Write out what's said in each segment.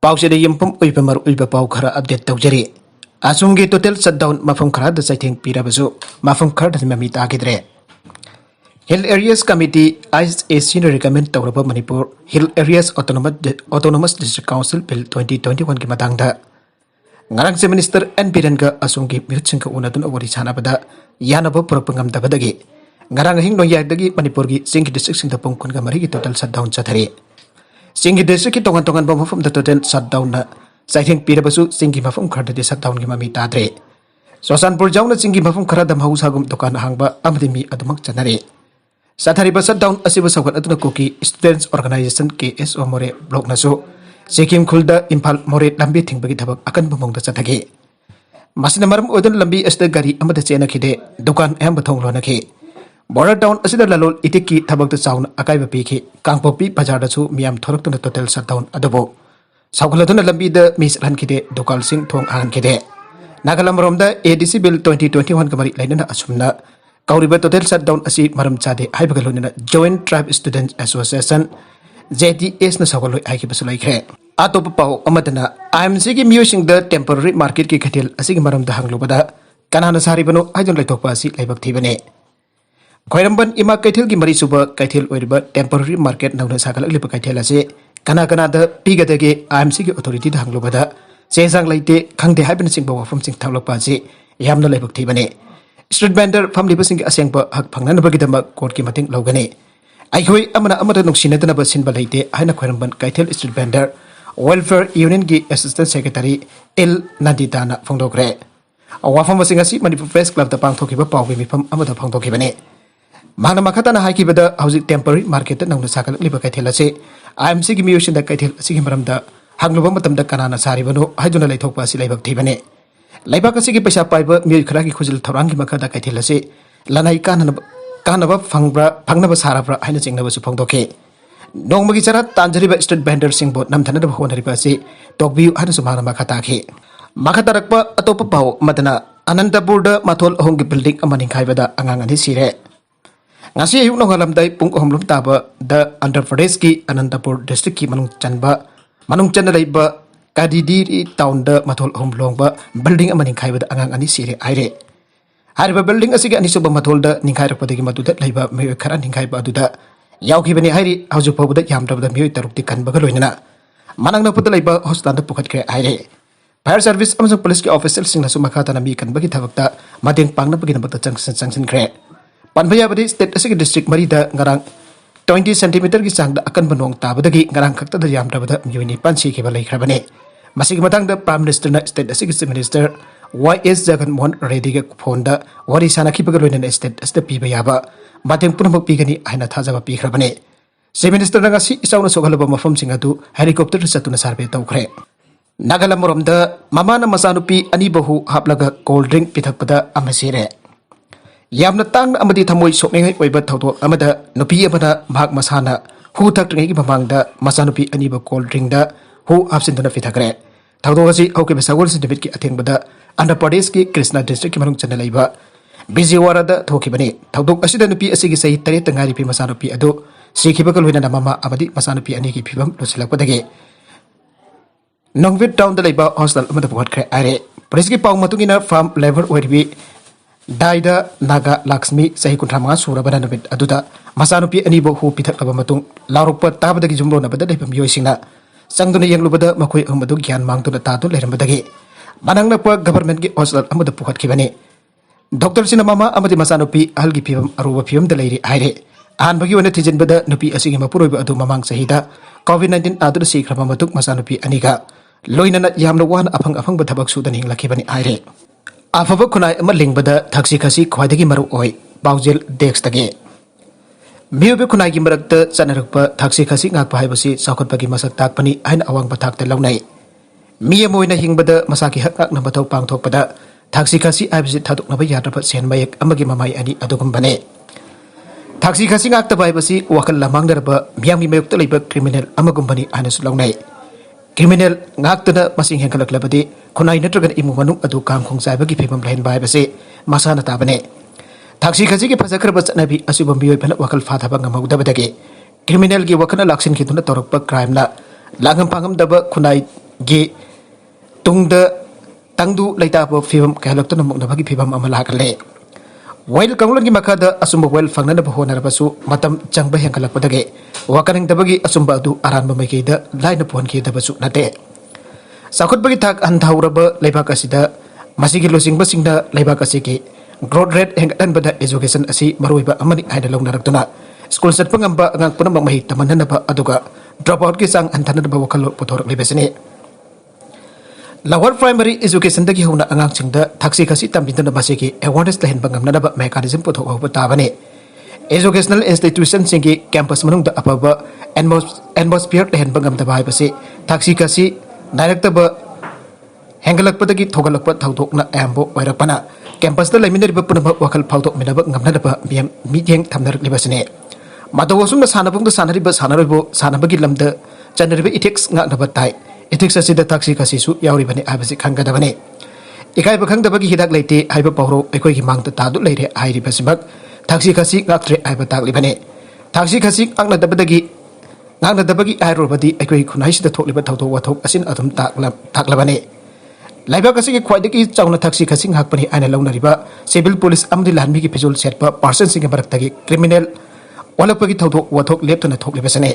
पाउसेद यमपम उइबमर उइब पाउ खरा अपडेट तौजरी असुमगे टोटल शटडाउन मफम खरा द साइथिंग पिराबसु मफम खरा द ममी तागिद्रे हिल एरियाज कमिटी ISAC ने रिकमेंड तौरब Manipur hill areas autonomous district council bill 2021 की मतंगदा ngarang se minister N Biren ga asumgi mirching ka unadun awari chana bada yanaba purakpangam dabadagi ngarang hing no yagdagi manipur gi singi district sing da pongkun ga mari gi total shutdown chathari singi district ki tongan bom da total shutdown na saithing pirabasu singi mafum kharda de shutdown gi mami tadre sosanpur jauna singi mafum khara dam hausa gum dukan hangba amdi mi adumak chanare sathari ba shutdown asiba sagat aduna koki students organization KSO more block nasu Sikkim Khulda Impal More Lambi Tingbagi Tabak akan bumong da chathagi masina maram odan lambi asta gari amada chena khide dukan em bathong lona khi border town asida lalol itiki thabak da chaun akai ba pi khi kangpopi bazar da chu miam thorak tuna total shutdown adobo saukuladuna lambi da mis ran khide dokal sing thong an khide nagalam rom da ADC bill 2021 kamari lainana asumna kauriba total shutdown asi maram chade haibaga lonina Joint Tribe Students Association JTS na sawaloi aiki basulai kre atop pau amadana IMC ki musing the temporary market ki khatil asigi maram da hanglo bada kanana sari bano ajon lai tokpa si laibak thibane khoiramban ima kaithil ki mari suba kaithil oiriba temporary market nawna sakal liba kaithil ase kana da pigadage IMC ki authority da hanglo bada sejang laite khangde haibin singba wafam sing thaulakpa si yamna laibak thibane street vendor family basing ki asengba hak phangna bagi dama court ki mating logane Aikoi amana amada nuksinatana basin balaite haina khoiramban kaithel street vendor welfare union ki assistant secretary L Nanditana phongdokre awafam basing asi Manipur Press Club da pangthokiba pawbe mifam amada phongdokibane Mamana Machanupi haikibada hauzik temporary market nangna sakal liba kaithel ase IMC ki miyoshin da kaithel asigi maramda hangloba matamda kanana saribano haiduna laithokpa asi laibak thibane laibak asigi paisa paiba miyoy khara ki khujil thorang ki makada kaithel ase lanai kanaba fangnaba sarabra haina chingnaba su phongdoke nongmagi chara tanjariba street vendor sing bot namthana da honariba si tokbiu hana su Mamana Machanupi makatarakpa atopa pau madana Anantapur da mathol ahong building amani khaibada angang ani Sire ngasi ayuk nongalamdai pung ahomlum taba da Andhra Pradesh ki Anantapur district ki manung channa laiba Kadidiri town da mathol ahomlongba building amani khaibada angang ani Sire aire Hariba building asigi anisuba matholda ningkhairapodagi maduda laiba miyoy khara ningkhaiba aduda yaukibani hairi hauju pawda yamdabada miyoy tarukti kanbaga loinana manangna puda laiba hospital da pukhatkre aire fire service among police ki official singna su makhatana mi kanbagi thabakta mateng pangna bagi nabakta changsin kre panbaya badi state asigi district mari da ngarang 20 cm ki changda akan banong tabadagi ngarang khakta da yamdabada miyoy ni pansi ki balai khrabane masigi matangda prime minister na state asigi chief minister YS Jagan Mohan Reddy ga phonda wari sana khibaga loina state as the piba yaba mateng punamok pigani aina thajaba pikhrabane se minister nga si isauna soghalaba mafam singatu helicopter satuna sarve tawkhre nagalam romda Mamana Machanupi ani bahu haplaga cold drink pithakpada amasire yamna tang amadi thamoi sokngai oiba thawdo amada nupi amana bhag masana hu thakngai gi mamangda Machanupi ani ba cold drink da hu absintana pithakre thawdo asi hoke besagol se debit ki athengbada Andhra Pradesh ki Krishna district ki manung chana laiba Bijewara da thokibani thawdok asida nupi asigi sahi tare tangari pi Machanupi adu sikhiba kalwina namama amadi Machanupi ani ki phibam losilakpadagi Nongvit town da laiba hostel amada pokhatkre are police ki paw matungina farm labor oiribi Daida Naga Lakshmi sahi kunthamanga surabana nabit aduda Machanupi ani bo hu pithakaba matung larukpa tabadagi jumro nabada leipam yoisingna sangduna yanglubada makoi amadu gyan mangtuna tatu lerambadagi Manangna pa government ki hostel amada pukhat kibani Dr. Sinamama amadi Machanupi ahalgi phibam aruba phibam da leiri aire ahanbagi wana thijinbada nupi asigi mapuroiba adu mamang sahida COVID-19 adu sikrama matuk Machanupi aniga loinana yamna wan afang bathabak sudan hinglakibani aire afaba khunai ama lingbada thaksi khasi khwaidagi maru oi baujel dex tage miyobe khunai gi marakta chanarakpa thaksi khasi ngakpa haibasi sakhotpagi masak takpani aina awang bathakta launai Miya moina hingbada masaki hakak na batau pangthokpada thaksi khasi aibsi thaduk na bayadaba sen mayak amagi mamai ani adugumbane thaksi khasi ngakta baibasi wakal lamangdarba miyamgi mayukta leiba criminal amagumbani anasu launai criminal ngaktana masing hengkalaklabadi khunai natragan imu manung adu kam khongsaibagi phibam lain baibasi masana tabane thaksi khasi ki phasakraba chanabi asubam bioi phana wakal fathaba ngamaudabadagi criminal gi wakana laksin khiduna torokpa crime na langam pangam daba khunai गी तुंगद तंगदु लेताब film कहलक्तुन मुक्नबगी film अमा लाकले while कांगलन की मखादा असुंब while फंगनब होनरबसु मतम चंगब हेंगलकपदगे वाकनिंग दबगी असुंब अदु अरानब मैकेदा line पोहनकी दबसु नते साखुतबगी थाक अंधाउरब लेबाक असिदा मसिगी लोसिंगबसिंगदा लेबाक असिगी growth rate हेंगतनबदा education असि मरुइबा अमनि हाइना लौनरक्तुना school चटपंगंबा अंगांग पुनमक महि तमननबा अदुगा ड्रॉप आउट की सांग अंथननबा वखल पुथोरक्लिबसिने लोअर प्राइमरी एजुकेशन दगी होना अंगांगसिंगदा थाक्सी खसी तंबिदन मसिगी अवेयरनेस लहनबा ngamnanaba मेकानिज्म पुथोकबा ताबने एजुकेशनल इंस्टीट्यूशन सिंगी कैंपस मनुंग द अपबा एटमॉस्फियर लहनबा ngamdaba हाइबसे थाक्सी खसी डायरेक्टब हेंगलकपदगी थोगलकप थौदोकना एम्बो ओइरपना कैंपस द लेमिनरिबा पुनमक वखल फाउदोक मिनबा ngamnanaba मीटिंग थमनरक्लिबसने मादोवसुम सानबुंग द सानरिबा सानरिबो सानबगी लमद चनरिबा इथिक्स nganaba tai इथिक्स असिदा थाक्सी खसीसु यावरिबने आबसि खंगदबने इकाइबा खंगदबगी हिदाक लेते हाइबा पावरो एकोइगी मांगद तादु लेरे हाइरिबसिमक थाक्सी खसी ngaktre हाइबा ताकलिबने थाक्सी खसी ngaknadabagi आइरोबदी एकोइ खुनाइसिदा थोकलिबा थौदो वथोक असिन अदुम ताकलबने लाइबाक असिगी ख्वाइदगी चाउना थाक्सी खसी ngakpani आइना लौनरिबा सिविल पुलिस अमदि लानमिगी फिजुल सेटपा पर्सन सिंग मरक्तगी क्रिमिनल ओलपगी थौदो वथोक लेप्तना थोकलिबसने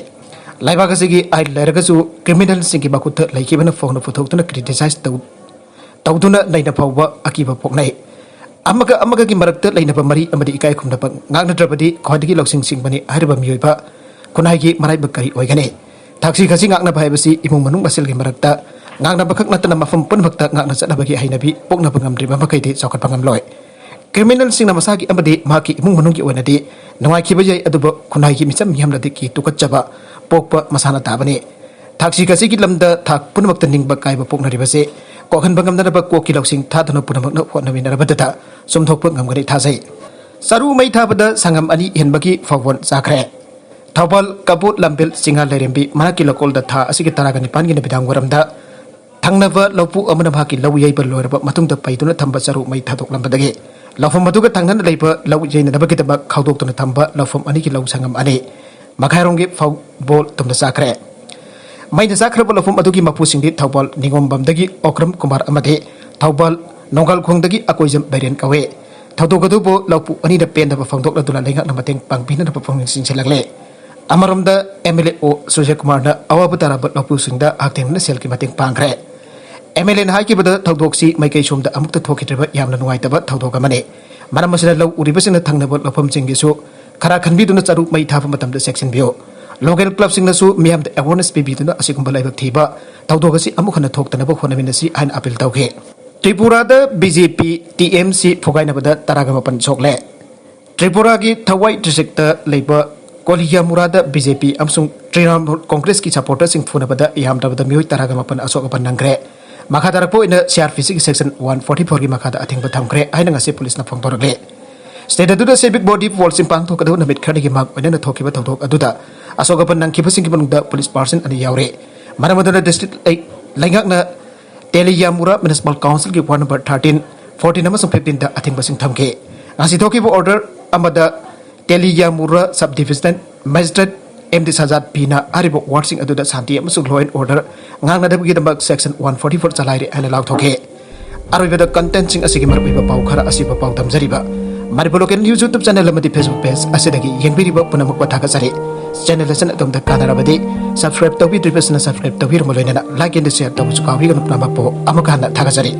लाइबाक असिगी आइ लेरगसु क्रिमिनल सिंगी मकुत लाइकिबना फोन फुथोक्तुना क्रिटिसाइज तौदुना नैना फावबा अकीबा पोकनाइ अमगगी मरक्त लैनबा मरी अमदि इकाइ खुमनबा ngaknadrabadi ख्वाइदगी लौसिंग सिंगबनी हाइरबा मियोइबा खुनाइगी मराइबा करी ओइगने थाक्सी खसी ngaknaba हाइबसि इमुंग मनुंग मसेलगी मरक्ता ngaknaba खक नतना मफम पुनभक्ता ngakna चनबगी हाइनबी पोकनबा ngamdriba मखैदि चौकटपा ngamloi क्रिमिनल सिंगना मसागी अमदि माकी इमुंग मनुंगी ओइनदि नवाइखिबा याइ अदुबा खुनाइगी मिचम मियमलदि की तुकच्चबा पोकपा मसाना ताबने थाक्सी खसी की लमदा थाक पुनमक्ता निंगबा काइबा पोकनरिबसे कोखनबा ngamnanaba कोकी लौसिंग थादना पुनमक्ना होनमिनरबदता सुमथोकपा ngamगनि थाजै सरू मै थाबदा संगम अनि हेनबगी फवोन चाखरे थौबल कबूत लंबिल सिंगा लेरेंबी माकी लकोलदा था असिगी तरागनि पानगी नबिदांग वरमदा थंगनबा लौपु अमना भाकी लौ यैबा लोरबा मतुंगदा पैदुना थंबा सरू मै थादोकलंबदगे लौफम मदुगा थंगनन लेबा लौ यैनदबगिदबा खाउदोक्तुना थंबा लौफम अनिगी लौ संगम अनि मखायरोंगी फाउ बोल तुमदा चाखरे मैना चाखरबा लौफम अदुगी मपुसिंगी थौबल निगोमबमदगी ओक्रम कुमार अमदे थौबल नोंगल खोंगदगी अकोइजम बैरेन कवे थौदोगदुबो लौपु अनिदा पेनदबा फंदोकलदुना लेंगakna mateng pangpinanaba phongning singselakle अमरमदा एमएलए ओ सुजय कुमार अवाब ताराब लौपुसिंगदा हाक्तेंगना सेलकी मतeng पांग्रे एमएलए ना हाइकिबदा थौदोक्सी मैकै सोमदा अमुक्ता थोखिद्रबा यामना नुवाइतबा थौदोक अमने मरम मसिना लौ उरिबसिंगना थंगनबा लौफम सिंगिसु खरा खनबिदुना चरु मै थाबा मतमदा सेक्शन बियो लोकल क्लब सिंगनासु मियामदा अवेयरनेस पिबिदुना असिगुंबा लाइबक थीबा थौदोकसी अमुखना थोक्तनबा होनमिनसी आइन अपील तौखे त्रिपुरादा बीजेपी टीएमसी फोगाइनबदा तरागमपन सोकले त्रिपुरा की थवाई डिस्ट्रिक्ट लेबा कोलिया मुरादा बीजेपी अमसुंग तृणमूल कांग्रेस की सपोर्टर्स सिंग फुनबदा यामदबदा मियोय तरागमपन असोकपन नंग्रे मखादारपो इन सीआरपीसी की सेक्शन 144 की मखादा अथिंगबा थमग्रे आइना ngasi पुलिसना फोंदोरगले स्टेट अदुदा सिविक बॉडी वॉल्सिंग पांगथोकदो नमित खरदगी माग ओइना थोकिबा थौदोक अदुदा असोकपन नंगखिबसिंग की मनुंगदा पुलिस पर्सन अनि यावरे मरमदना डिस्ट्रिक्ट लेंगakna तेलियामुरा म्युनिसिपल काउंसिल की वार्ड नंबर 13 14 अमसुंग 15 दा अथिंगबसिंग थमगे ngasi थोकिबो ऑर्डर अमदा Teliamura sub division magistrate MD Sajad पीना अरिबो वार्डसिंग अदुदा शांति अमसुंग law and order ngangnadabagidambak section 144 चलाइरे आइना लाउथोके अरोइबदा कंटेंटसिंग असिगी मरबिबा पाउ खरा असिबा पाउ तमजरिबा मरिबो लोकल न्यूज यूट्यूब चैनल अमदी फेसबुक पेज असिदगी येंबिरिबा पुनमक पथागजरे चैनल सन अदुमदा कानारबदि सब्सक्राइब तौबिद्रिबसना सब्सक्राइब तौबिरमो लोइना लाइक एंड शेयर तौबुसु काविगनु प्रमापो अमकाना थागजरे।